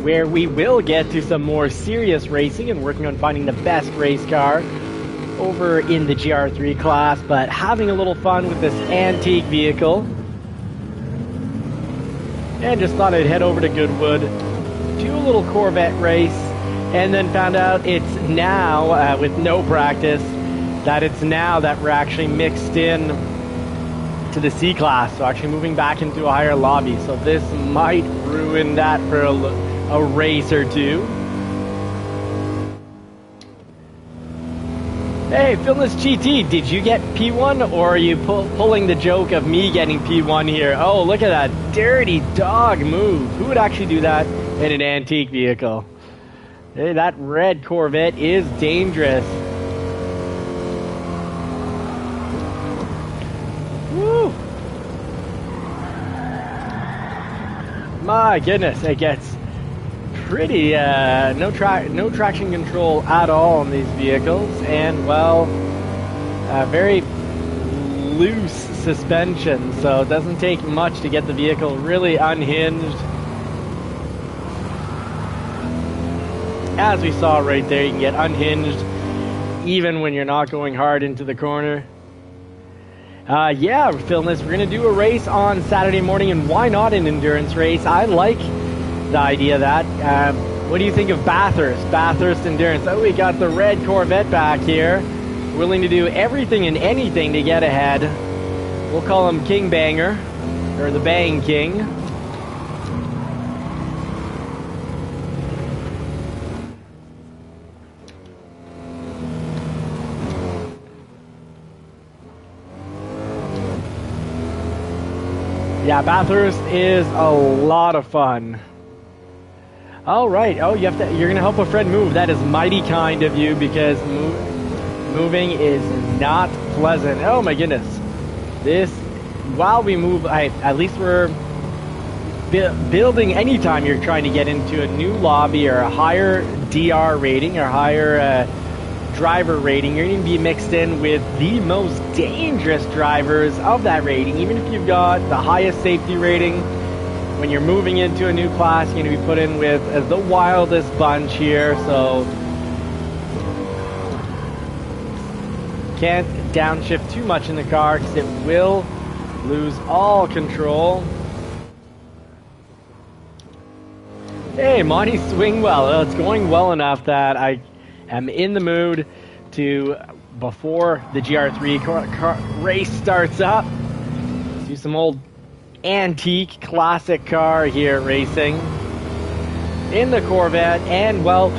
where we will get to some more serious racing and working on finding the best race car over in the GR3 class, but having a little fun with this antique vehicle. And just thought I'd head over to Goodwood, do a little Corvette race, and then found out it's now, with no practice, that it's now that we're actually mixed in to the C-Class, so actually moving back into a higher lobby. So this might ruin that for a race or two. Hey, Philness GT, did you get P1, or are you pulling the joke of me getting P1 here? Oh, look at that dirty dog move. Who would actually do that in an antique vehicle? Hey, that red Corvette is dangerous. Woo! My goodness, it gets pretty no traction control at all on these vehicles, and well, very loose suspension, so it doesn't take much to get the vehicle really unhinged. As we saw right there, you can get unhinged even when you're not going hard into the corner. Yeah, Philness, we're going to do a race on Saturday morning, and why not an endurance race? I like the idea of that. What do you think of Bathurst? Bathurst Endurance. Oh, we got the red Corvette back here, willing to do everything and anything to get ahead. We'll call him King Banger, or the Bang King. Yeah, Bathurst is a lot of fun. All right. Oh, you're gonna help a friend move. That is mighty kind of you, because moving is not pleasant. Oh my goodness. This, while we move, at least we're building. Anytime you're trying to get into a new lobby or a higher DR rating or higher driver rating, you're going to be mixed in with the most dangerous drivers of that rating. Even if you've got the highest safety rating, when you're moving into a new class, you're going to be put in with the wildest bunch here, so can't downshift too much in the car because it will lose all control. Hey, Monty Swingwell, it's going well enough that I am in the mood to, before the GR3 race starts up, do some old antique classic car here racing in the Corvette. And well,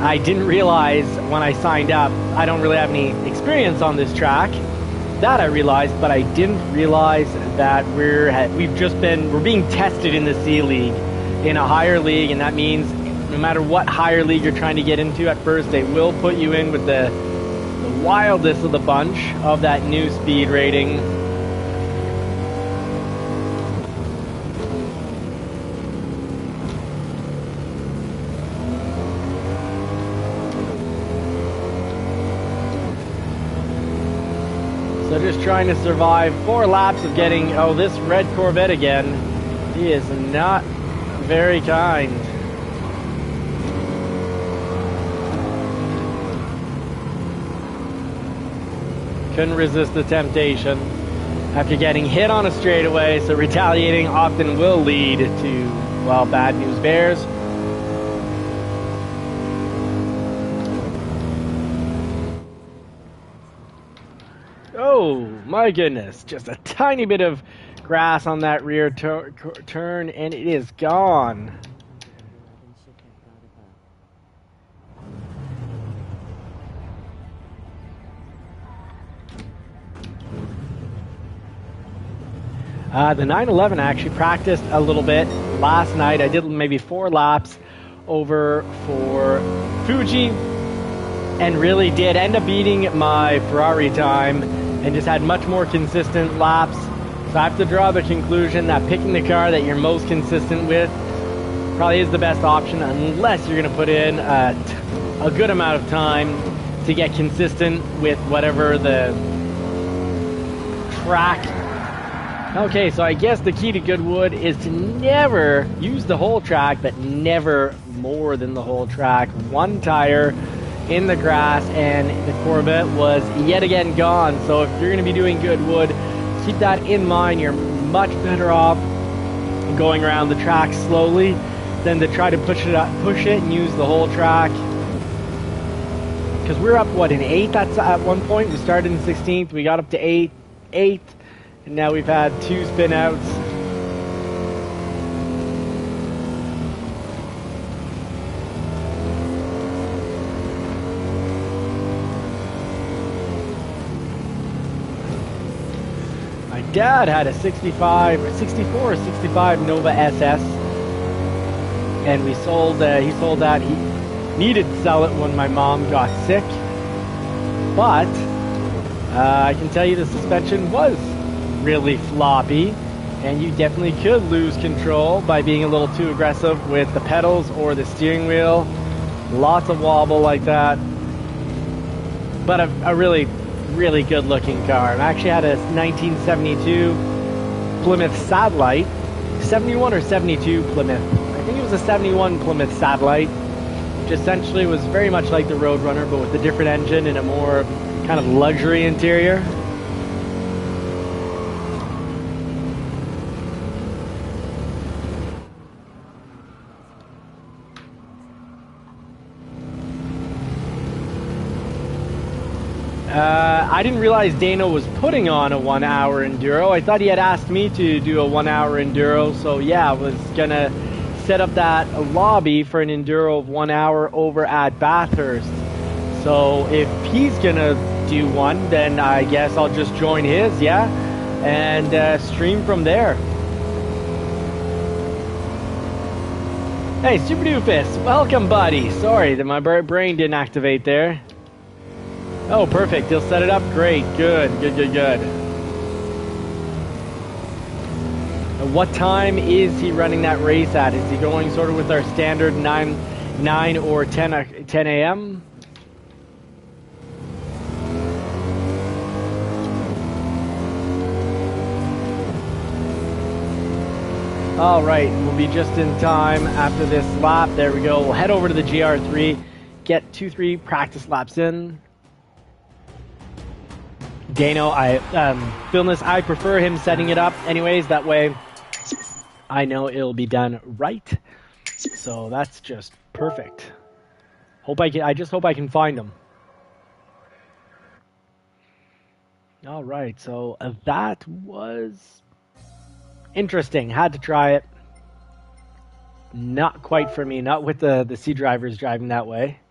I didn't realize when I signed up, I don't really have any experience on this track. That I realized, but I didn't realize that we're being tested in the C League, in a higher league, and that means no matter what higher league you're trying to get into at first, they will put you in with the wildest of the bunch of that new speed rating. So just trying to survive 4 laps of getting, oh, this red Corvette again. He is not very kind. Couldn't resist the temptation after getting hit on a straightaway, so retaliating often will lead to, well, bad news bears. Oh my goodness, just a tiny bit of grass on that rear turn and it is gone. The 911 actually practiced a little bit last night. I did maybe 4 laps over for Fuji and really did end up beating my Ferrari time and just had much more consistent laps. So I have to draw the conclusion that picking the car that you're most consistent with probably is the best option, unless you're going to put in a good amount of time to get consistent with whatever the track Okay, so I guess the key to Goodwood is to never use the whole track, but never more than the whole track. One tire in the grass, and the Corvette was yet again gone. So if you're going to be doing Goodwood, keep that in mind. You're much better off going around the track slowly than to try to push it and use the whole track. Because we're up, what, in 8th at one point? We started in 16th, we got up to 8th, and now we've had 2 spin outs. My dad had a 64 or 65 Nova SS, and he sold that. He needed to sell it when my mom got sick, but I can tell you the suspension was really floppy, and you definitely could lose control by being a little too aggressive with the pedals or the steering wheel. Lots of wobble like that, but a really, really good looking car. I actually had a 1972 Plymouth Satellite, 71 or 72 Plymouth. I think it was a 71 Plymouth Satellite, which essentially was very much like the Roadrunner, but with a different engine and a more kind of luxury interior. I didn't realize Dano was putting on a 1 hour enduro. I thought he had asked me to do a 1 hour enduro, so yeah, I was gonna set up that lobby for an enduro of 1 hour over at Bathurst. So if he's gonna do one, then I guess I'll just join his, yeah, and stream from there. Hey, Super Doofus, welcome, buddy. Sorry that my brain didn't activate there. Oh, perfect. He'll set it up. Great. Good. What time is he running that race at? Is he going sort of with our standard 9 or 10 a.m.? All right, we'll be just in time after this lap. There we go. We'll head over to the GR3, get 2-3 practice laps in. Dano, Philness, I prefer him setting it up anyways. That way I know it'll be done right. So that's just perfect. I just hope I can find him. All right, so that was interesting. Had to try it. Not quite for me. Not with the C drivers driving that way.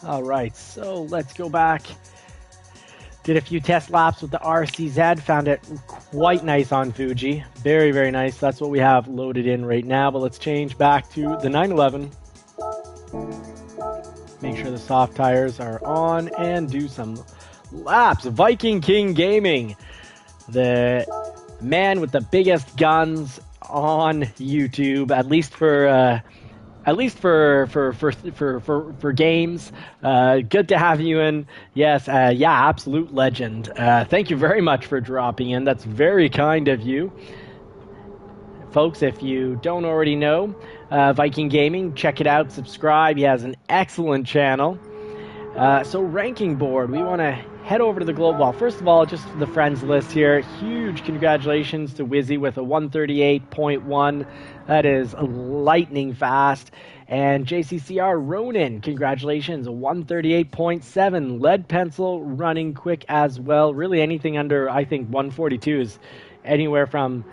All right, so let's go back. Did a few test laps with the RCZ. Found it quite nice on Fuji. Very, very nice. That's what we have loaded in right now. But let's change back to the 911. Make sure the soft tires are on and do some laps. Viking King Gaming, the man with the biggest guns on YouTube, at least for games. Good to have you in. Yes, yeah, absolute legend. Thank you very much for dropping in. That's very kind of you. Folks, if you don't already know, Viking Gaming, check it out, subscribe. He has an excellent channel. So ranking board, we want to head over to the global. Well, first of all, just the friends list here. Huge congratulations to Wizzy with a 138.1. That is lightning fast. And JCCR Ronan, congratulations, a 138.7. Lead Pencil running quick as well. Really anything under, I think, 142 is anywhere from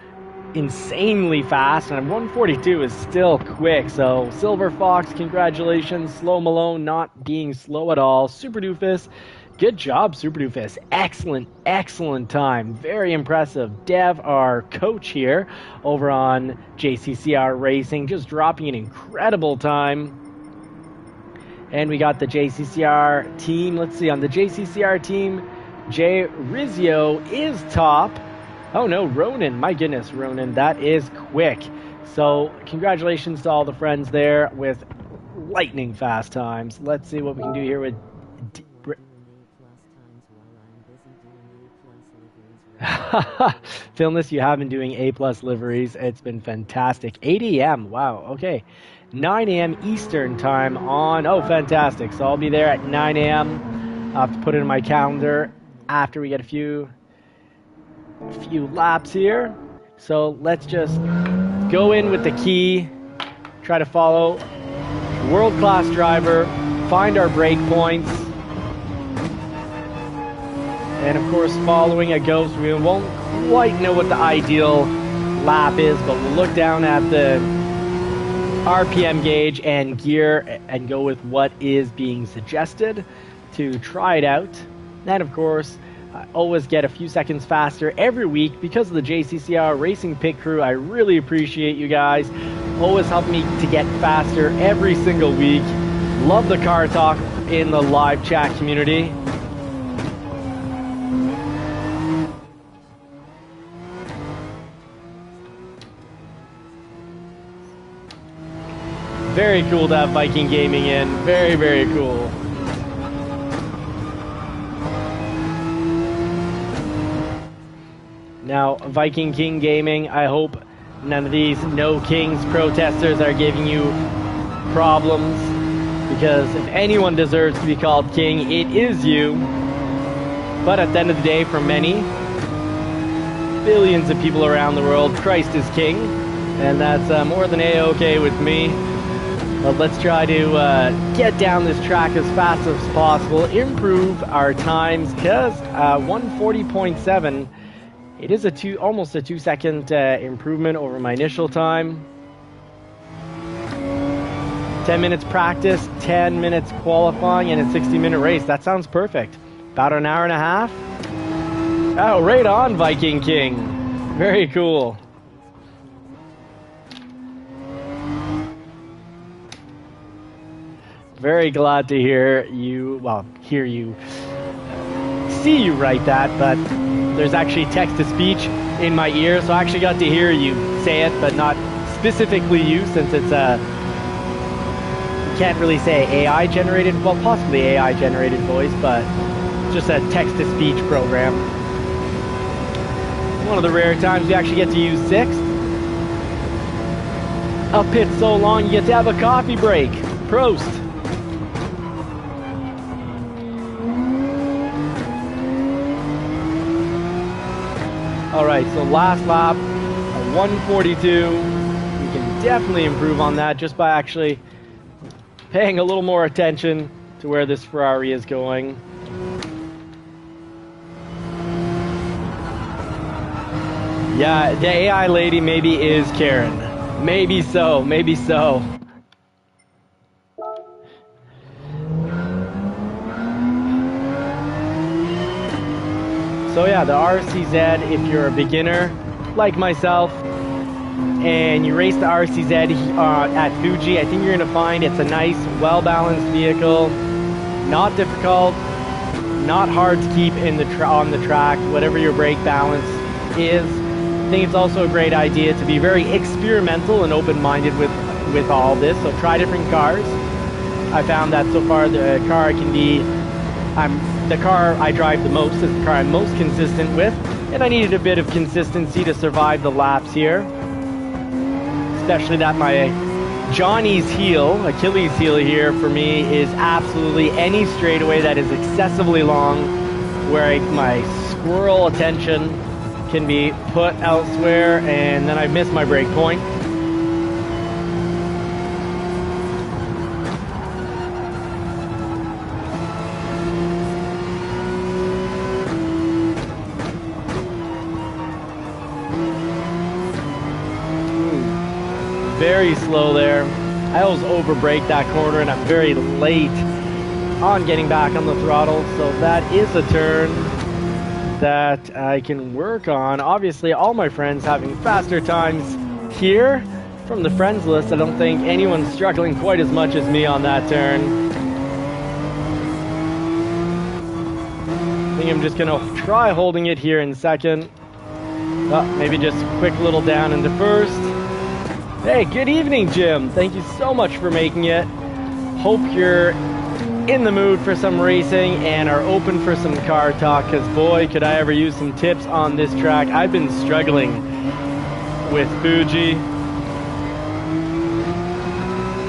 insanely fast, and 142 is still quick. So Silver Fox, congratulations. Slow Malone not being slow at all. Super Doofus, good job, Super Doofus. Excellent time. Very impressive. Dev, our coach here over on JCCR Racing, just dropping an incredible time. And we got the JCCR team. Let's see, on the JCCR team, Jay Rizio is top. Oh no, Ronan, my goodness, Ronan, that is quick. So congratulations to all the friends there with lightning fast times. Let's see what we can do here with Filmless, you have been doing A+ liveries. It's been fantastic. 8 a.m. Wow. Okay. 9 a.m. Eastern time on. Oh, fantastic. So I'll be there at 9 a.m. I'll have to put it in my calendar after we get a few laps here. So let's just go in with the key. Try to follow world-class driver. Find our break points. And of course, following a ghost, we won't quite know what the ideal lap is, but we'll look down at the RPM gauge and gear and go with what is being suggested to try it out. And of course, I always get a few seconds faster every week because of the JCCR Racing Pit Crew. I really appreciate you guys. Always help me to get faster every single week. Love the car talk in the live chat community. Very cool to have Viking Gaming in. Very, very cool. Now, Viking King Gaming, I hope none of these No Kings protesters are giving you problems, because if anyone deserves to be called king, it is you. But at the end of the day, for many, billions of people around the world, Christ is king, and that's more than A-okay with me. But let's try to get down this track as fast as possible, improve our times, because 140.7, it is almost a 2-second improvement over my initial time. 10 minutes practice, 10 minutes qualifying, and a 60-minute race. That sounds perfect. About an hour and a half. Oh, right on, Viking King. Very cool. Very glad to hear you, see you write that, but there's actually text-to-speech in my ear, so I actually got to hear you say it, but not specifically you, since it's you can't really say AI-generated, well, possibly AI-generated voice, but just a text-to-speech program. One of the rare times we actually get to use 6th. Up pit so long, you get to have a coffee break. Prost. Alright, so last lap, a 142. We can definitely improve on that just by actually paying a little more attention to where this Ferrari is going. Yeah, the AI lady maybe is Karen. Maybe so, maybe so. So yeah, the RCZ, if you're a beginner like myself and you race the RCZ at Fuji, I think you're going to find it's a nice, well-balanced vehicle, not difficult, not hard to keep on the track, whatever your brake balance is. I think it's also a great idea to be very experimental and open-minded with all this, so try different cars. I found that so far the car the car I drive the most is the car I'm most consistent with, and I needed a bit of consistency to survive the laps here. Especially that my Johnny's heel, Achilles heel here for me, is absolutely any straightaway that is excessively long, where my squirrel attention can be put elsewhere, and then I miss my break point. Very slow there. I always overbrake that corner, and I'm very late on getting back on the throttle, so that is a turn that I can work on. Obviously, all my friends having faster times here. From the friends list, I don't think anyone's struggling quite as much as me on that turn. I think I'm just gonna try holding it here in second. Oh, maybe just a quick little down into first. Hey, good evening, Jim. Thank you so much for making it. Hope you're in the mood for some racing and are open for some car talk, because boy, could I ever use some tips on this track. I've been struggling with Fuji.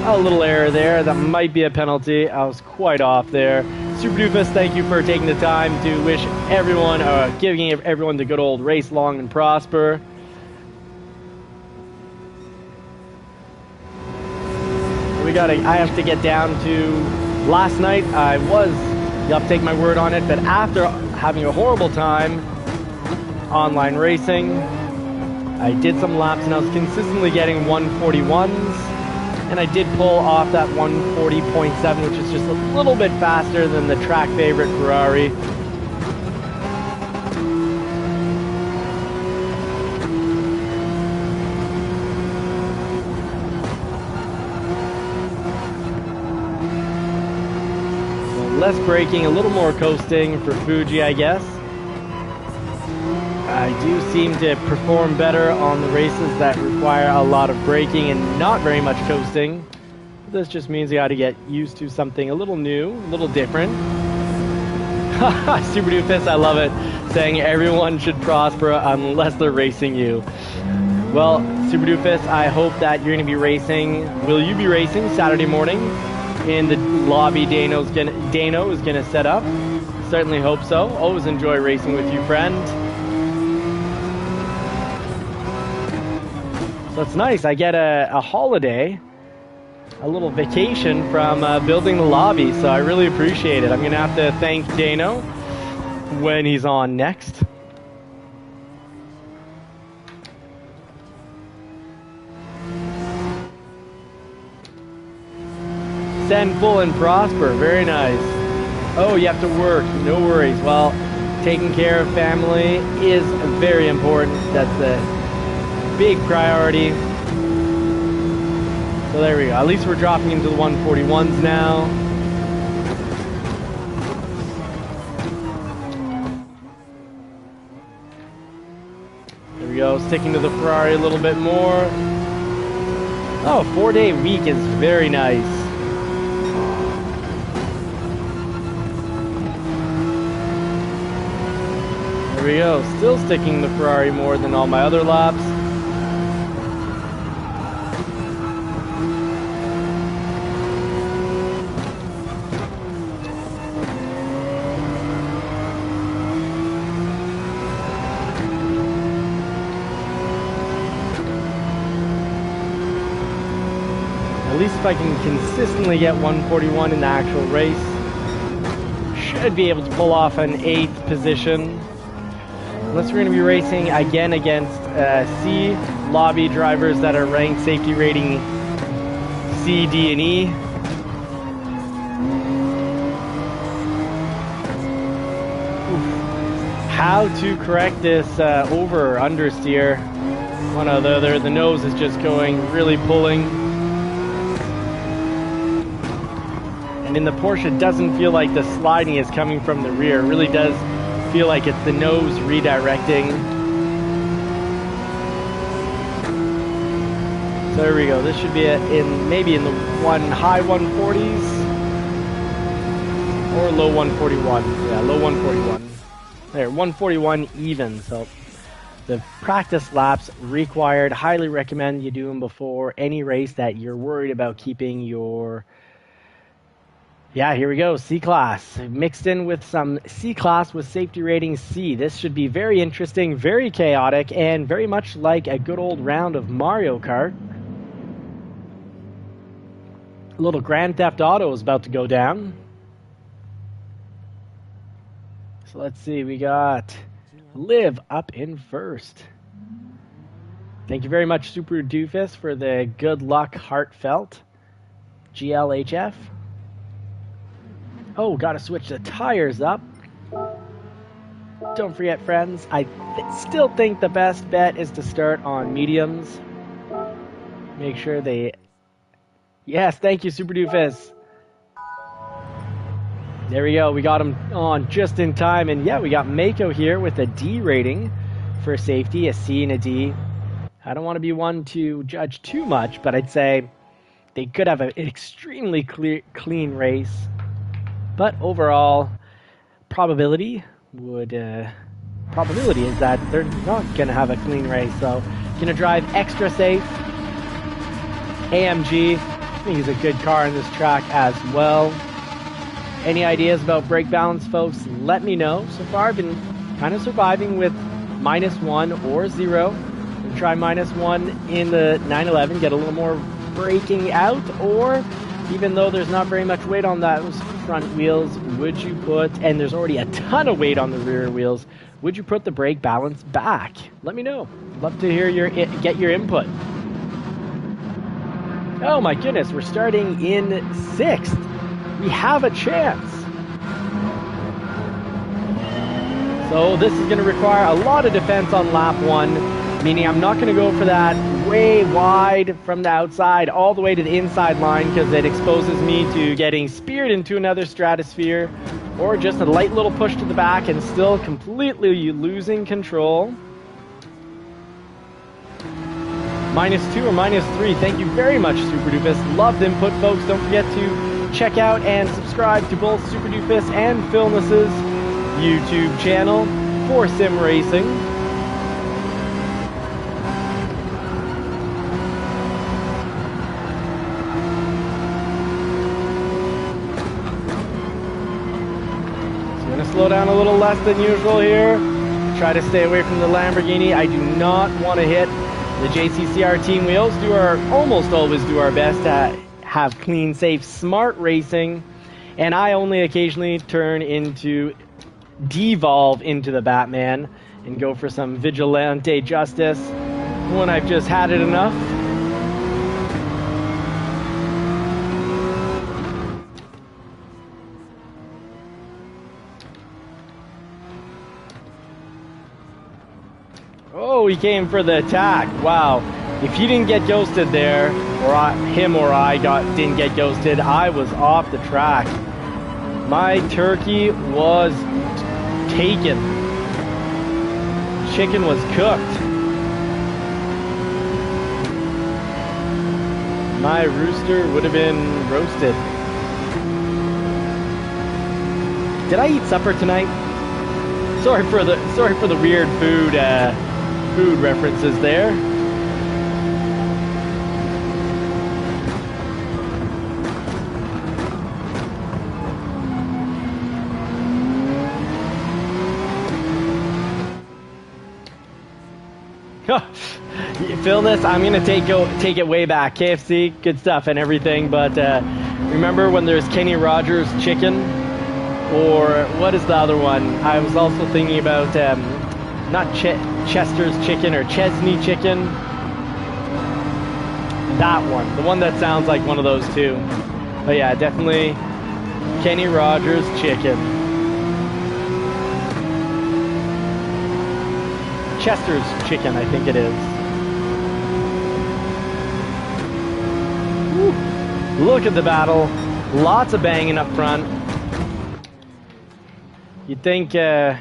A little error there. That might be a penalty. I was quite off there. Super Doofus, thank you for taking the time to wish everyone, giving everyone the good old race long and prosper. I have to get down to last night. You'll have to take my word on it, but after having a horrible time online racing, I did some laps and I was consistently getting 141s, and I did pull off that 140.7, which is just a little bit faster than the track favorite Ferrari. Less braking, a little more coasting for Fuji, I guess. I do seem to perform better on the races that require a lot of braking and not very much coasting. This just means you got to get used to something a little new, a little different. Super Doofus, I love it, saying everyone should prosper unless they're racing you. Well, Super Doofus, I hope that you're going to be racing. Will you be racing Saturday morning in the lobby Dano is gonna set up? Certainly hope so. Always enjoy racing with you, friend. So it's nice. I get a holiday, a little vacation from building the lobby, so I really appreciate it. I'm gonna have to thank Dano when he's on next. Send full and prosper. Very nice. Oh, you have to work. No worries. Well, taking care of family is very important. That's a big priority. So there we go. At least we're dropping into the 141s now. There we go. Sticking to the Ferrari a little bit more. Oh, 4-day week is very nice. There we go, still sticking the Ferrari more than all my other laps. At least if I can consistently get 141 in the actual race, should be able to pull off an 8th position. Unless we're going to be racing again against C lobby drivers that are ranked safety rating C, D, and E. Oof. How to correct this over or understeer? One or the other. The nose is just going, really pulling. And in the Porsche, it doesn't feel like the sliding is coming from the rear. It really does feel like it's the nose redirecting. So there we go. This should be maybe in the high 140s or low 141. Yeah, low 141. There, 141 even. So the practice laps required. Highly recommend you do them before any race that you're worried about keeping your. Yeah, here we go. C-Class. Mixed in with some C-Class with safety rating C. This should be very interesting, very chaotic, and very much like a good old round of Mario Kart. A little Grand Theft Auto is about to go down. So let's see. We got Liv up in first. Thank you very much, Super Doofus, for the good luck heartfelt. GLHF. Oh, gotta switch the tires up. Don't forget, friends, I still think the best bet is to start on mediums. Make sure they... Yes, thank you, Super Doofus. There we go. We got him on just in time. And yeah, we got Mako here with a D rating for safety, a C and a D. I don't want to be one to judge too much, but I'd say they could have an extremely clean race. But overall, probability is that they're not gonna have a clean race. So gonna drive extra safe. AMG, I think he's a good car in this track as well. Any ideas about brake balance, folks? Let me know. So far, I've been kind of surviving with -1 or 0. We'll try -1 in the 911, get a little more braking out, or even though there's not very much weight on those front wheels, would you put, and there's already a ton of weight on the rear wheels, would you put the brake balance back? Let me know. Love to hear get your input. Oh my goodness, we're starting in 6th. We have a chance. So this is going to require a lot of defense on lap 1, meaning I'm not going to go for that way wide from the outside all the way to the inside line because it exposes me to getting speared into another stratosphere, or just a light little push to the back and still completely losing control. -2 or -3, thank you very much, Super Doofus. Loved input, folks. Don't forget to check out and subscribe to both Super Doofus and Philness's YouTube channel for sim racing. So I'm going to slow down a little less than usual here. Try to stay away from the Lamborghini. I do not want to hit the JCCR team wheels. Almost always do our best to have clean, safe, smart racing, and I only occasionally devolve into the Batman and go for some vigilante justice when I've just had it enough. Oh, he came for the attack. Wow. If he didn't get ghosted there, or didn't get ghosted, I was off the track. My turkey was taken. Chicken was cooked. My rooster would have been roasted. Did I eat supper tonight? Sorry for the weird food references there. Philness, I'm gonna take it way back. KFC, good stuff and everything, but remember when there's Kenny Rogers Chicken, or what is the other one? I was also thinking about not Chester's Chicken or Chesney Chicken. That one, the one that sounds like one of those two. But yeah, definitely Kenny Rogers Chicken. Chester's Chicken, I think it is. Woo. Look at the battle. Lots of banging up front. You'd think that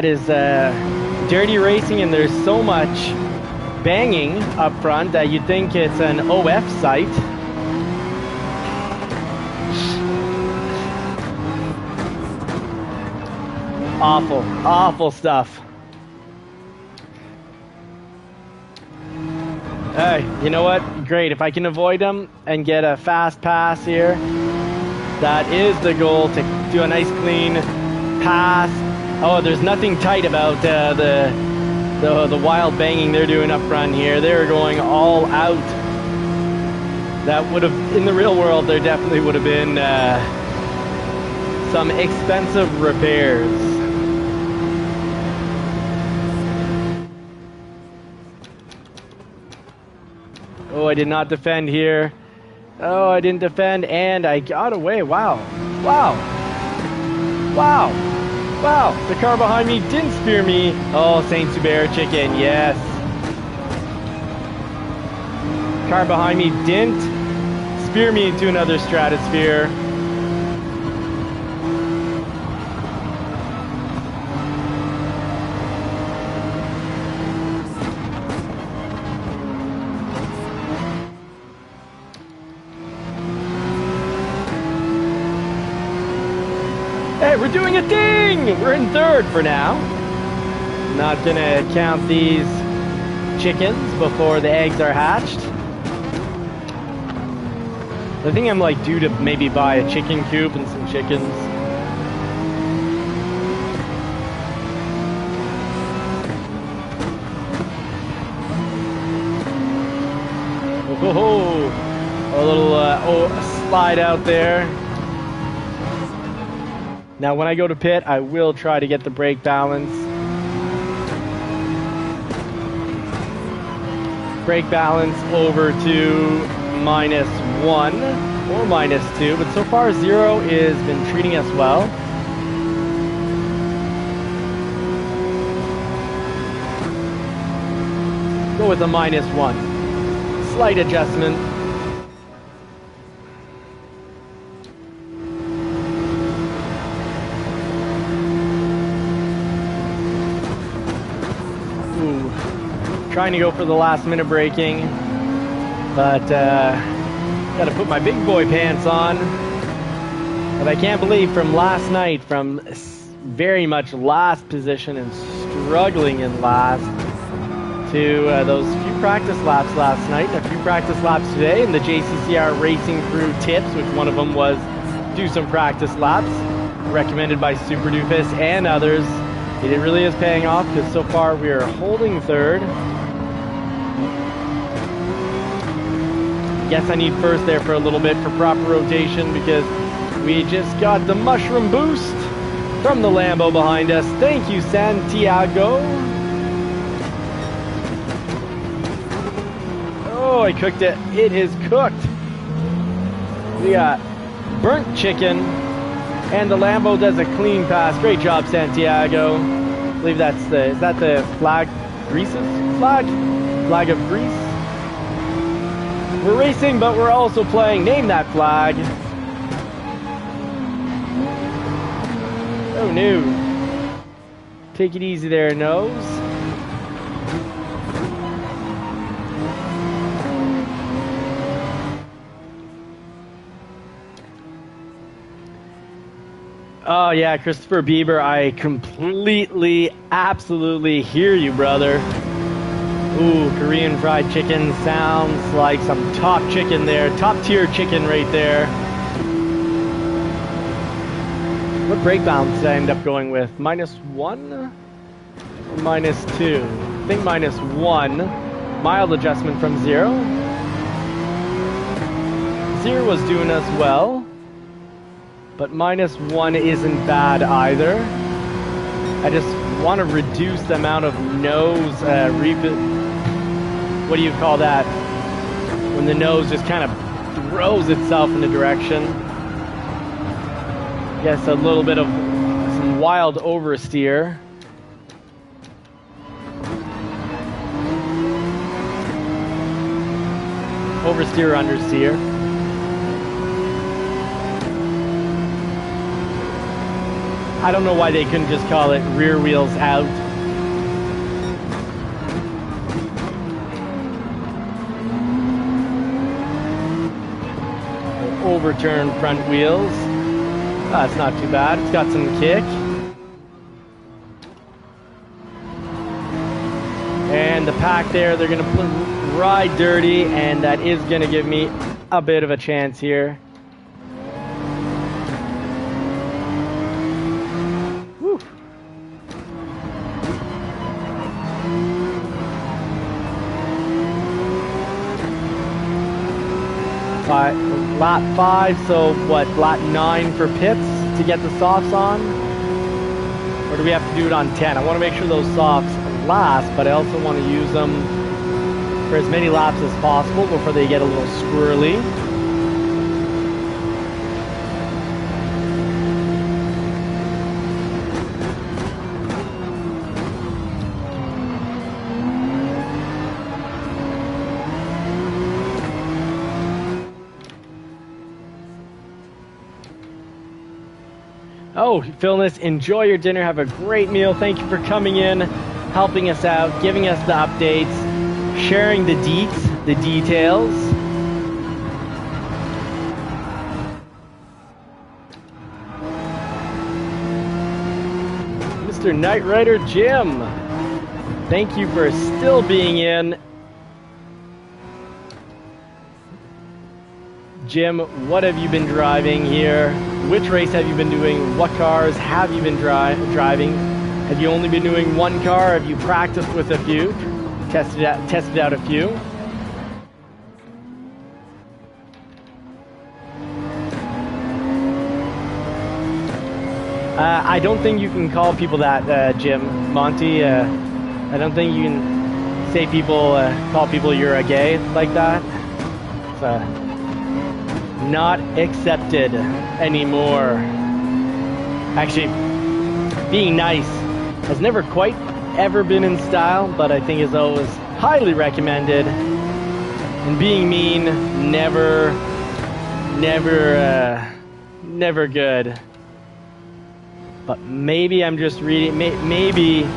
is dirty racing, and there's so much banging up front that you'd think it's an OF site. Awful stuff. Hey, you know what? Great. If I can avoid them and get a fast pass here, that is the goal, to do a nice clean pass. Oh, there's nothing tight about the wild banging they're doing up front here. They're going all out. That would have, in the real world, there definitely would have been some expensive repairs. Oh, I did not defend here. Oh, I didn't defend, and I got away. Wow. The car behind me didn't spear me. Oh, Saint Hubert Chicken, yes. Car behind me didn't spear me into another stratosphere. we're doing a thing! We're in third for now. Not gonna count these chickens before the eggs are hatched. I think I'm like due to maybe buy a chicken coop and some chickens. Oh, a little slide out there. Now when I go to pit, I will try to get the brake balance. Brake balance over to -1 or -2, but so far 0 has been treating us well. Go with a -1. Slight adjustment. Ooh. Trying to go for the last minute braking, but gotta put my big boy pants on. But I can't believe from last night, from very much last position and struggling in last, to those few practice laps last night and a few practice laps today, and the JCCR Racing Crew tips, which one of them was do some practice laps, recommended by Super Doofus and others. It really is paying off, because so far we are holding third. Guess I need first there for a little bit for proper rotation, because we just got the mushroom boost from the Lambo behind us. Thank you, Santiago. Oh, I cooked it. It is cooked. We got burnt chicken, and the Lambo does a clean pass. Great job, Santiago. I believe that's is that the flag? Greece's flag? Flag of Greece? We're racing, but we're also playing Name That Flag. Oh no. Take it easy there, Nose. Oh yeah, Christopher Bieber, I completely, absolutely hear you, brother. Ooh, Korean fried chicken sounds like some top chicken there. Top tier chicken right there. What brake balance did I end up going with? -1 or -2? I think -1. Mild adjustment from 0. 0 was doing us well, but -1 isn't bad either. I just want to reduce the amount of nose what do you call that? When the nose just kind of throws itself in a direction. Yes, a little bit of some wild oversteer. Oversteer, understeer. I don't know why they couldn't just call it rear wheels out. Overturn front wheels. That's not too bad. It's got some kick. And the pack there, they're going to ride dirty, and that is going to give me a bit of a chance here. Woo. Lap 5, so what, lap 9 for pits to get the softs on? Or do we have to do it on 10? I want to make sure those softs last, but I also want to use them for as many laps as possible before they get a little squirrely. Oh, Philness, enjoy your dinner. Have a great meal. Thank you for coming in, helping us out, giving us the updates, sharing the deets, the details. Mr. Knight Rider Jim. Thank you for still being in. Jim, what have you been driving here? Which race have you been doing? What cars have you been driving? Have you only been doing one car? Have you practiced with a few? Tested out a few? I don't think you can call people that, Jim. Monty, I don't think you can say call people you're a gay like that. It's not accepted anymore. Actually, being nice has never quite ever been in style, but I think is always highly recommended. And being mean, never good. But maybe I'm just reading, maybe...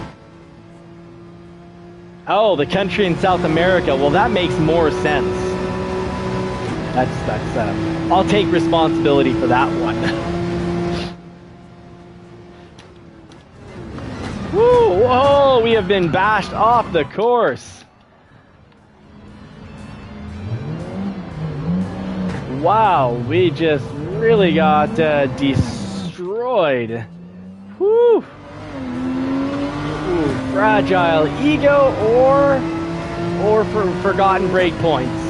Oh, the country in South America. Well, that makes more sense. That's I'll take responsibility for that one. Woo! Whoa! We have been bashed off the course. Wow, we just really got destroyed. Woo! Ooh, fragile ego or for forgotten breakpoints.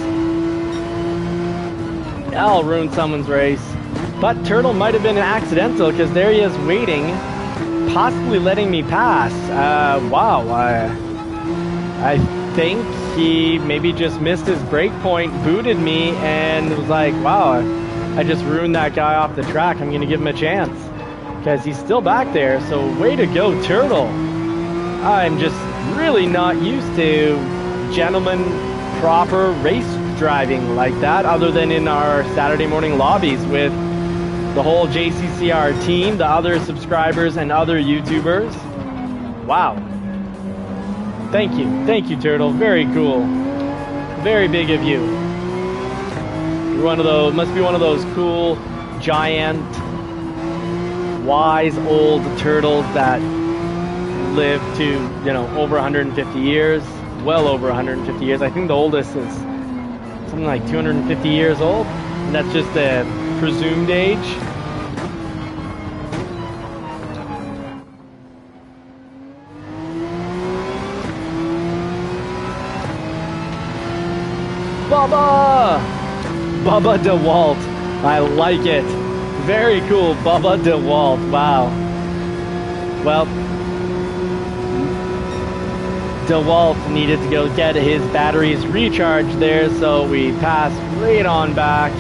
I'll ruin someone's race. But Turtle might have been accidental because there he is waiting, possibly letting me pass. Wow. I think he maybe just missed his breakpoint, booted me, and was like, wow, I just ruined that guy off the track. I'm going to give him a chance because he's still back there. So way to go, Turtle. I'm just really not used to gentlemen proper race driving like that, other than in our Saturday morning lobbies with the whole JCCR team, the other subscribers, and other YouTubers. Wow. Thank you, Turtle. Very cool. Very big of you. You're one of those, must be one of those cool, giant, wise old turtles that live to, you know, over 150 years. Well over 150 years. I think the oldest is something like 250 years old, and that's just the presumed age. Bubba DeWalt. I like it. Very cool, Bubba DeWalt. Wow. Well, DeWalt needed to go get his batteries recharged there, so we passed right on back.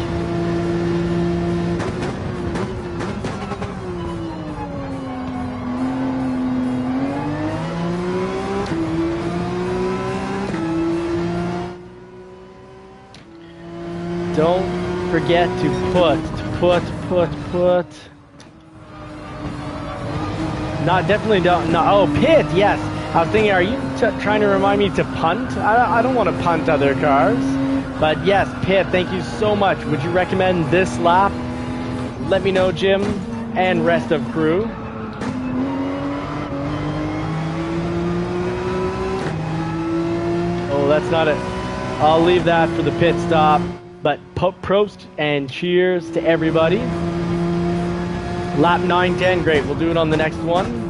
Don't forget to put. Not definitely don't. No, oh, pit, yes. I was thinking, are you trying to remind me to punt? I don't want to punt other cars. But yes, pit, thank you so much. Would you recommend this lap? Let me know, Jim, and rest of crew. Oh, that's not it. I'll leave that for the pit stop. But prost and cheers to everybody. Lap 9:10, great. We'll do it on the next one.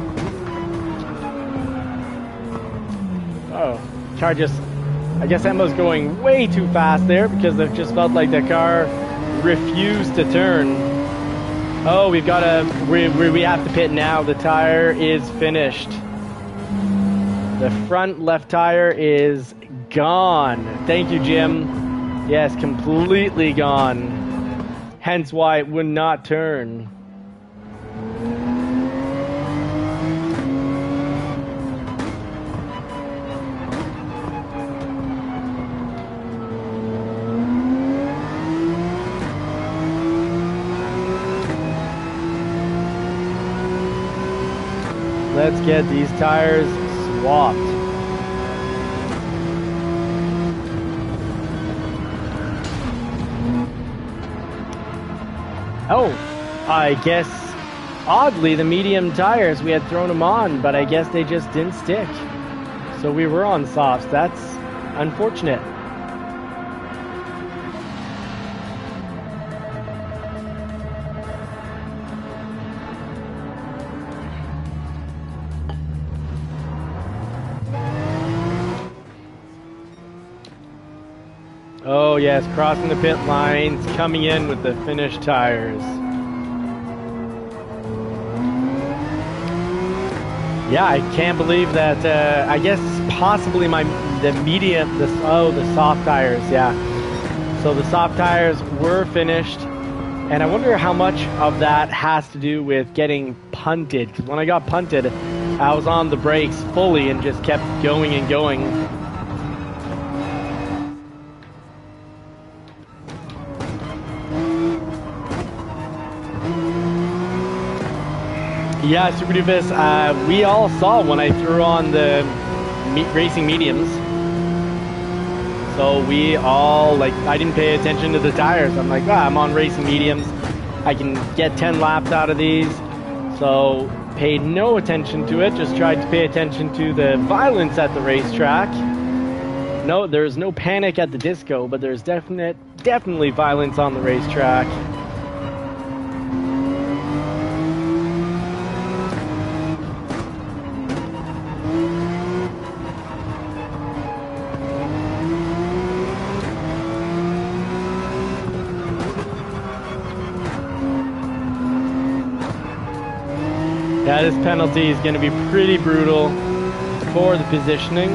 Oh, car just, I guess Emma's going way too fast there because it just felt like the car refused to turn. Oh, we have to pit now. The tire is finished. The front left tire is gone. Thank you, Jim. Yes, completely gone. Hence why it would not turn. Let's get these tires swapped. Oh, I guess Oddly, the medium tires, we had thrown them on, but I guess they just didn't stick. So we were on softs. That's unfortunate. Oh yes, crossing the pit lines, coming in with the finished tires. Yeah, I can't believe that. I guess possibly the soft tires. Yeah, so the soft tires were finished, and I wonder how much of that has to do with getting punted. Because when I got punted, I was on the brakes fully and just kept going and going. Yeah, Super Doofus, we all saw when I threw on the racing mediums. So we all, I didn't pay attention to the tires. I'm like, I'm on racing mediums. I can get 10 laps out of these. So paid no attention to it, just tried to pay attention to the violence at the racetrack. No, there's no panic at the disco, but there's definitely violence on the racetrack. Yeah, this penalty is going to be pretty brutal for the positioning.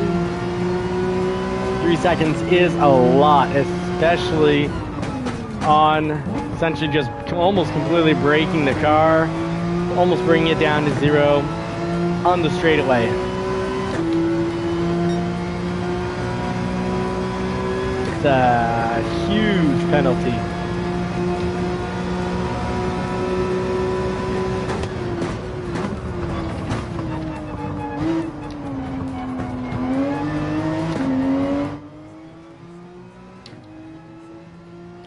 3 seconds is a lot, especially on essentially just almost completely breaking the car, almost bringing it down to 0 on the straightaway. It's a huge penalty.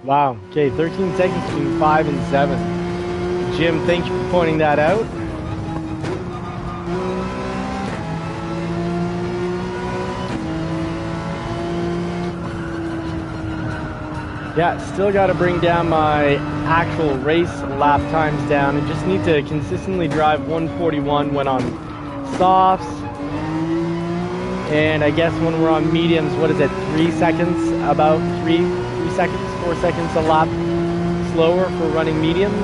Wow, okay, 13 seconds between 5 and 7. Jim, thank you for pointing that out. Yeah, still got to bring down my actual race lap times down. I just need to consistently drive 141 when on softs. And I guess when we're on mediums, what is it, 3 seconds? About 3 seconds, 4 seconds a lap slower for running mediums.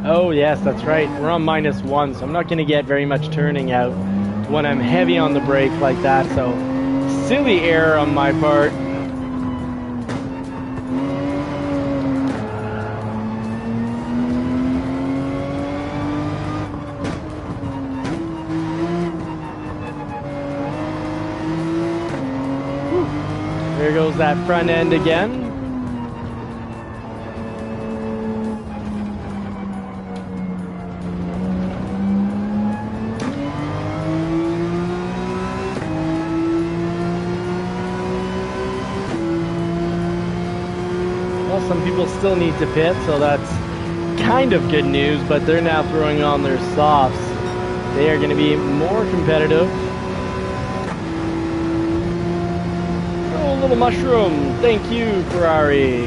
Oh yes, that's right. We're on -1, so I'm not going to get very much turning out when I'm heavy on the brake like that. So silly error on my part. There goes that front end again. Well, some people still need to pit, so that's kind of good news, but they're now throwing on their softs. They are going to be more competitive. Little mushroom, thank you, Ferrari.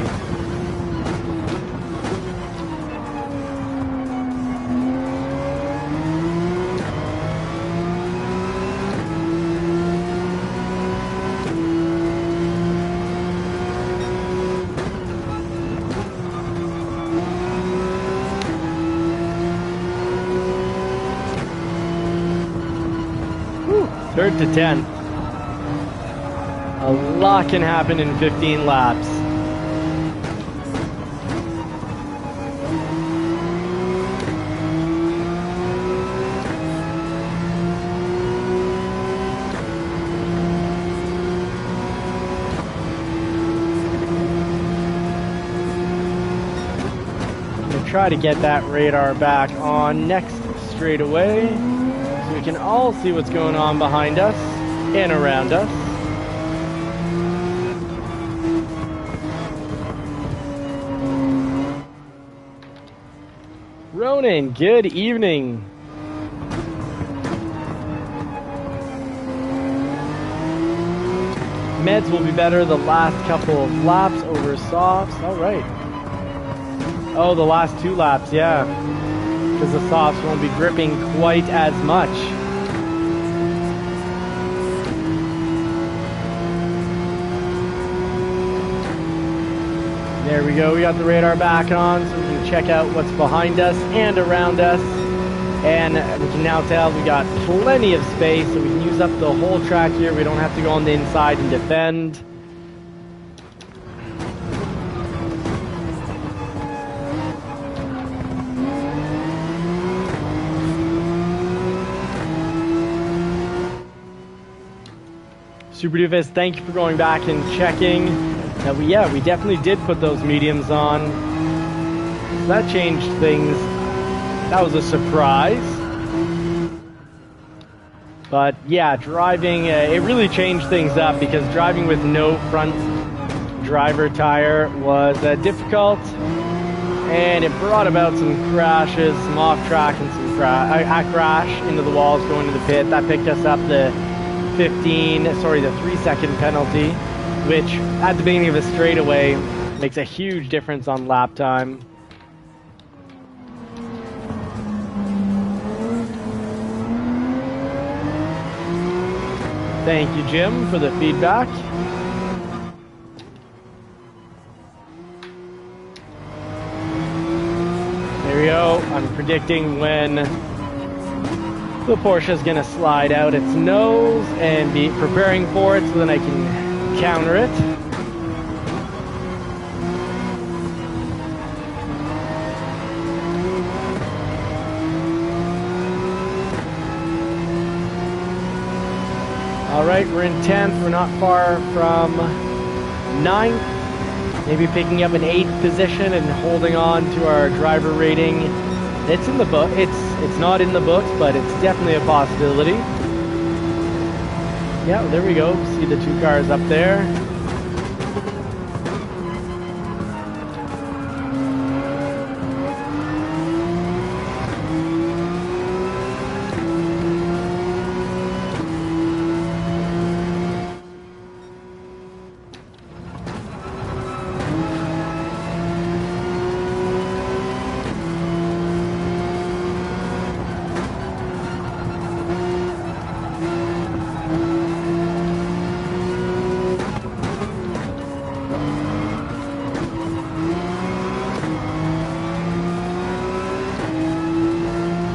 Whew, 3rd to 10th. A lot can happen in 15 laps. I'm going to try to get that radar back on next straightaway so we can all see what's going on behind us and around us. Ronan, good evening. Meds will be better the last couple of laps over softs. All right. Oh, the last 2 laps, yeah. Because the softs won't be gripping quite as much. There we go. We got the radar back on so we can check out what's behind us and around us. And we can now tell we got plenty of space, so we can use up the whole track here. We don't have to go on the inside and defend. Super Doofus, thank you for going back and checking. We definitely did put those mediums on. So that changed things. That was a surprise. But yeah, driving, it really changed things up because driving with no front driver tire was difficult. And it brought about some crashes, some off track and some crash into the walls going to the pit. That picked us up the 3-second penalty, which at the beginning of a straightaway makes a huge difference on lap time. Thank you, Jim, for the feedback. There we go. I'm predicting when the Porsche is going to slide out its nose and be preparing for it so then I can counter it. Alright, we're in 10th. We're not far from 9th. Maybe picking up an 8th position and holding on to our driver rating. It's in the book. It's not in the books, but it's definitely a possibility. Yeah, there we go. See the 2 cars up there.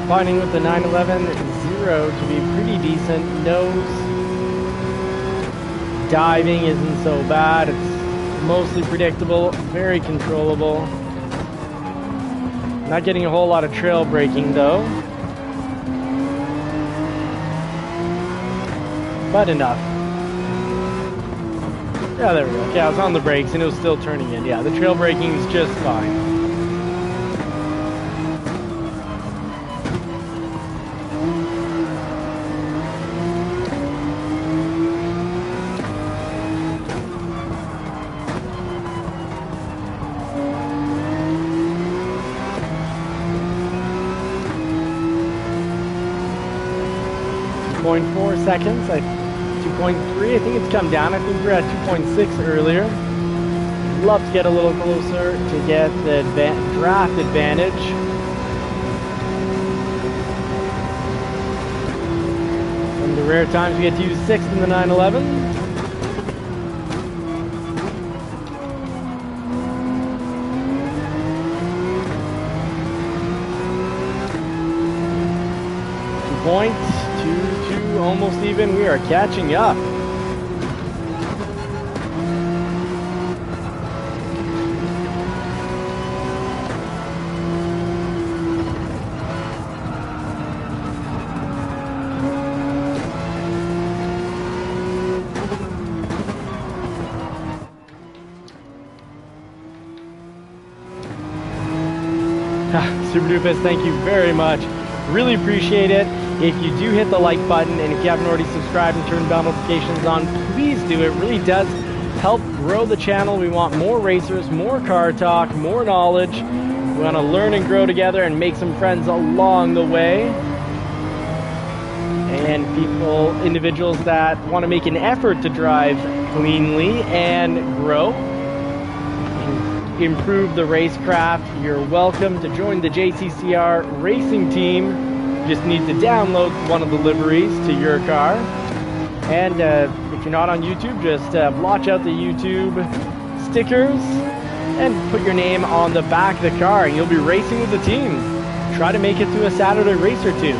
Finding with the 911 0 to be pretty decent. Nose diving isn't so bad. It's mostly predictable, very controllable. Not getting a whole lot of trail braking though. But enough. Yeah, there we go. Yeah, I was on the brakes and it was still turning in. Yeah, the trail braking is just fine. Seconds, 2.3. I think it's come down. I think we were at 2.6 earlier. Love to get a little closer to get the draft advantage. And the rare times we get to use 6th in the 911. Points. Almost even. We are catching up. Super Doofus, thank you very much. Really appreciate it. If you do hit the like button, and if you haven't already subscribed and turned bell notifications on, please do. It really does help grow the channel. We want more racers, more car talk, more knowledge. We want to learn and grow together and make some friends along the way. And individuals that want to make an effort to drive cleanly and grow, improve the racecraft. You're welcome to join the JCCR racing team. You just need to download one of the liveries to your car. And if you're not on YouTube, just blotch out the YouTube stickers and put your name on the back of the car, and you'll be racing with the team. Try to make it to a Saturday race or two.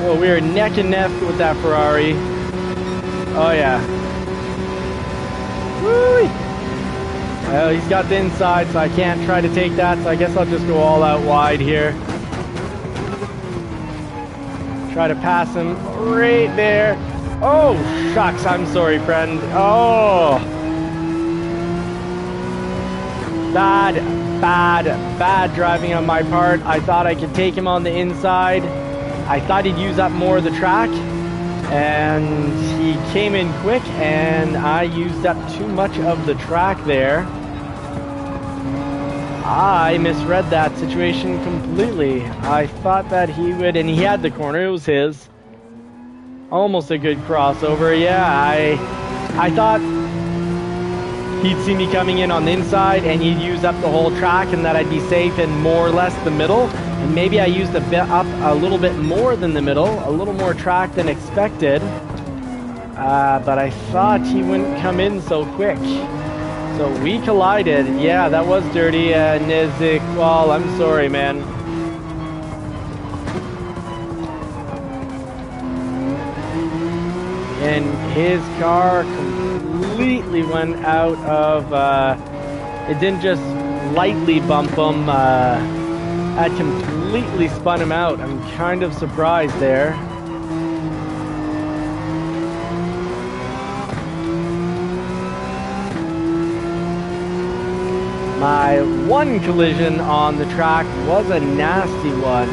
Oh, we are neck and neck with that Ferrari. Oh yeah. Woo! Well, he's got the inside, so I can't try to take that, so I guess I'll just go all out wide here. Try to pass him right there. Oh, shucks, I'm sorry, friend. Oh. Bad driving on my part. I thought I could take him on the inside. I thought he'd use up more of the track. And he came in quick, and I used up too much of the track there. I misread that situation completely. I thought that he would, and he had the corner, it was his. Almost a good crossover, yeah. I thought he'd see me coming in on the inside and he'd use up the whole track and that I'd be safe in more or less the middle. And maybe I used a little bit more than the middle, a little more track than expected. But I thought he wouldn't come in so quick. So we collided. Yeah, that was dirty, Nizik. Well, I'm sorry, man. And his car completely went out of, it didn't just lightly bump him, it completely spun him out. I'm kind of surprised there. My one collision on the track was a nasty one.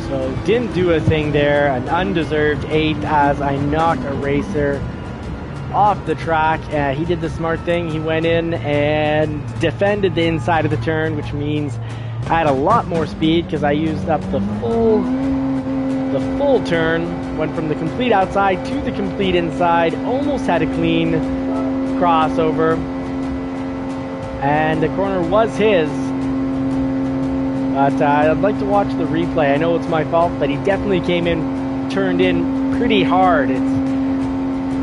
So didn't do a thing there, an undeserved 8th as I knocked a racer off the track. He did the smart thing. He went in and defended the inside of the turn, which means I had a lot more speed because I used up the full turn, went from the complete outside to the complete inside, almost had a clean crossover, and the corner was his. But I'd like to watch the replay. I know it's my fault, but he definitely came in, turned in pretty hard.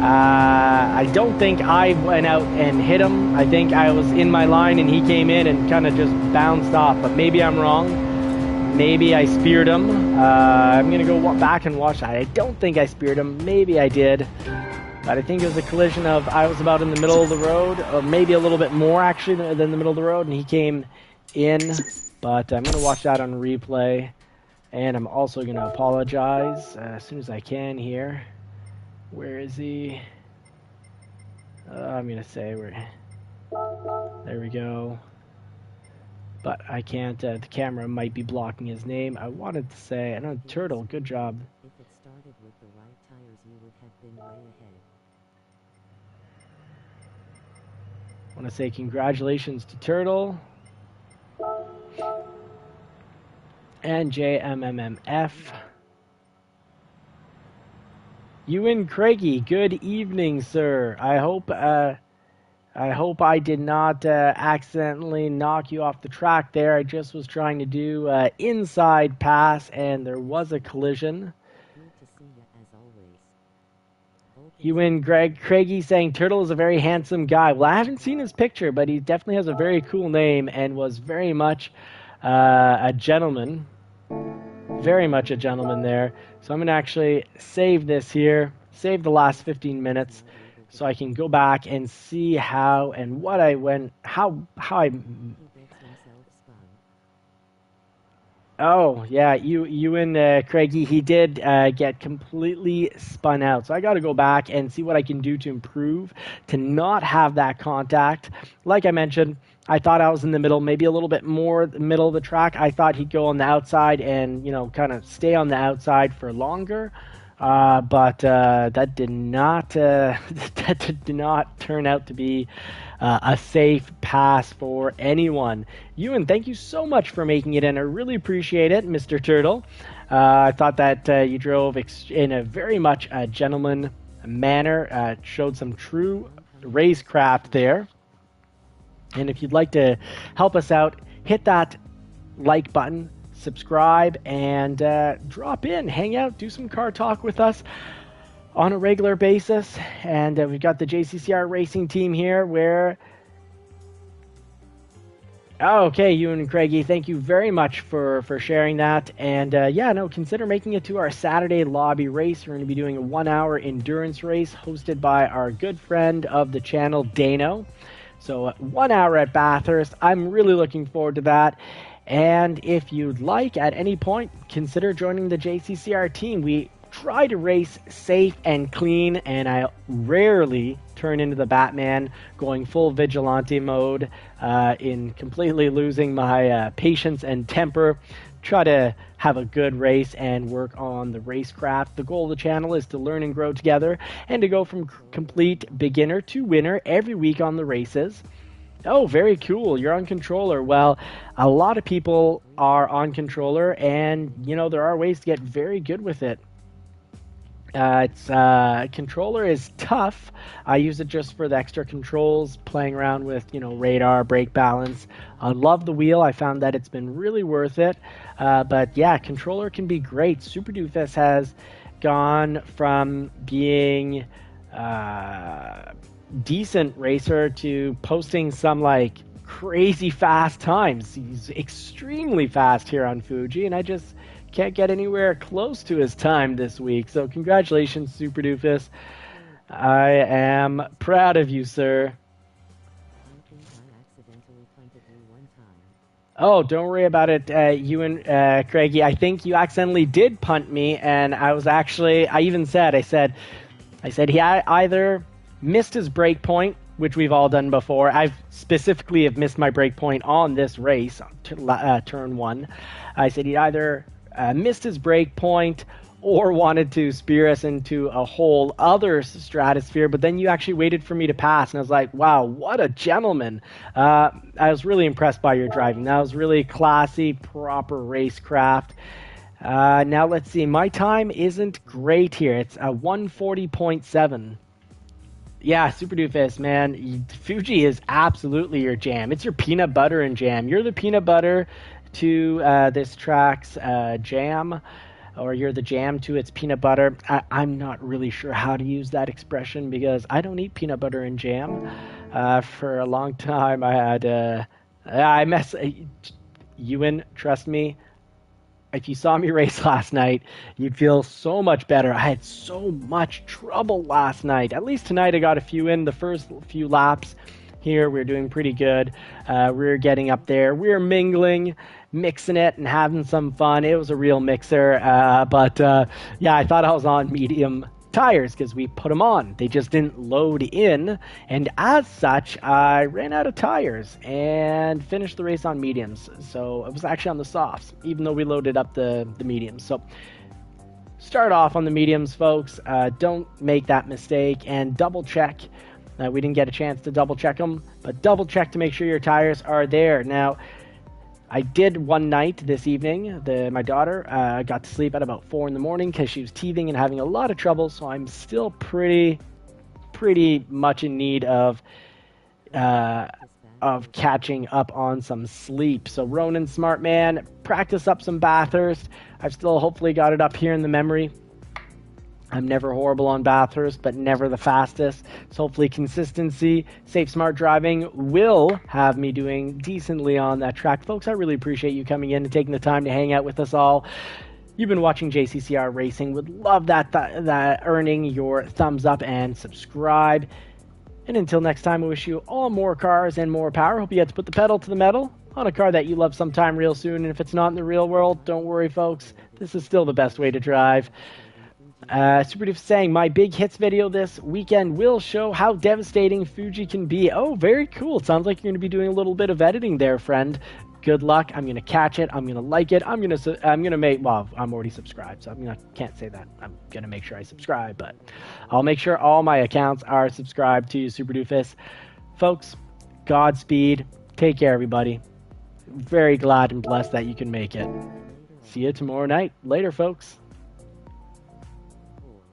I don't think I went out and hit him. I think I was in my line and he came in and kind of just bounced off, but maybe I'm wrong. Maybe I speared him. I'm going to go back and watch that. I don't think I speared him. Maybe I did. But I think it was a collision of I was about in the middle of the road, or maybe a little bit more actually than the middle of the road, and he came in. But I'm going to watch that on replay. And I'm also going to apologize as soon as I can here. Where is he? I'm going to say where. There we go. But I can't, the camera might be blocking his name. I wanted to say, I know, Turtle, good job. If it started with the right tires, you would have been way ahead. I want to say congratulations to Turtle. And JMMMF. Ewan Craigie, good evening, sir. I hope I did not accidentally knock you off the track there. I just was trying to do inside pass, and there was a collision. Good to see you as always. Ewan Craigie saying Turtle is a very handsome guy. Well, I haven't seen his picture, but he definitely has a very cool name and was very much a gentleman. Very much a gentleman there. So I'm going to actually save this here, save the last 15 minutes. So I can go back and see how and what I went, how I Oh yeah, you and Craigie, he did get completely spun out. So I got to go back and see what I can do to improve to not have that contact. Like I mentioned, I thought I was in the middle, maybe a little bit more the middle of the track. I thought he'd go on the outside and kind of stay on the outside for longer. But that did not that did not turn out to be a safe pass for anyone. Ewan, thank you so much for making it in. I really appreciate it, Mr. Turtle. I thought that you drove in a very much gentleman manner, showed some true racecraft there. And if you'd like to help us out, hit that like button, subscribe, and drop in, hang out, do some car talk with us on a regular basis. And we've got the JCCR racing team here where... Oh, okay, Ewan and Craigie, thank you very much for sharing that. And consider making it to our Saturday lobby race. We're going to be doing a 1-hour endurance race hosted by our good friend of the channel, Dano. So 1 hour at Bathurst. I'm really looking forward to that. And if you'd like, at any point, consider joining the JCCR team. We try to race safe and clean, and I rarely turn into the Batman, going full vigilante mode, in completely losing my patience and temper. Try to have a good race and work on the racecraft. The goal of the channel is to learn and grow together and to go from complete beginner to winner every week on the races. Oh, very cool. You're on controller. Well, a lot of people are on controller, and, there are ways to get very good with it. Controller is tough. I use it just for the extra controls, playing around with, radar, brake balance. I love the wheel. I found that it's been really worth it. But yeah, controller can be great. Super Doofus has gone from being decent racer to posting some crazy fast times. He's extremely fast here on Fuji, and I just can't get anywhere close to his time this week. So congratulations, Super Doofus. I am proud of you, sir. Oh, don't worry about it, you and Craigie. I think you accidentally did punt me, and I said he either missed his break point, which we've all done before. I've specifically have missed my break point on this race, turn one. I said he either missed his break point or wanted to spear us into a whole other stratosphere, but then you actually waited for me to pass, and I was like, wow, what a gentleman. I was really impressed by your driving. That was really classy, proper racecraft. Now let's see, my time isn't great here. It's a 140.7. Yeah, Super Doofus, man, Fuji is absolutely your jam. It's your peanut butter and jam. You're the peanut butter to this track's jam, or you're the jam to its peanut butter. I'm not really sure how to use that expression because I don't eat peanut butter and jam. For a long time, Ewan, trust me, if you saw me race last night, you'd feel so much better. I had so much trouble last night. At least tonight I got a few in. The first few laps here, we were doing pretty good. We were getting up there. We were mingling, mixing it, and having some fun. It was a real mixer. But I thought I was on medium tires because we put them on. They just didn't load in. And as such, I ran out of tires and finished the race on mediums. So it was actually on the softs, even though we loaded up the mediums. So start off on the mediums, folks. Don't make that mistake, and double check. We didn't get a chance to double check them, but double check to make sure your tires are there. Now, I did one night this evening. My daughter got to sleep at about 4 in the morning because she was teething and having a lot of trouble. So I'm still pretty much in need of catching up on some sleep. So Ronan, smart man, practice up some Bathurst. I've still hopefully got it up here in the memory. I'm never horrible on Bathurst, but never the fastest. So hopefully consistency, safe, smart driving will have me doing decently on that track. Folks, I really appreciate you coming in and taking the time to hang out with us all. You've been watching JCCR Racing. Would love that earning your thumbs up and subscribe. And until next time, I wish you all more cars and more power. Hope you get to put the pedal to the metal on a car that you love sometime real soon. And if it's not in the real world, don't worry, folks. This is still the best way to drive. Super Doof saying, my big hits video this weekend will show how devastating Fuji can be. Oh, very cool. It sounds like you're going to be doing a little bit of editing there, friend. Good luck. I'm going to catch it. I'm going to like it. I'm going to make, well, I'm already subscribed, so can't say that. I'm going to make sure I subscribe, but I'll make sure all my accounts are subscribed to Super Doofus. Folks, Godspeed. Take care, everybody. Very glad and blessed that you can make it. See you tomorrow night. Later, folks.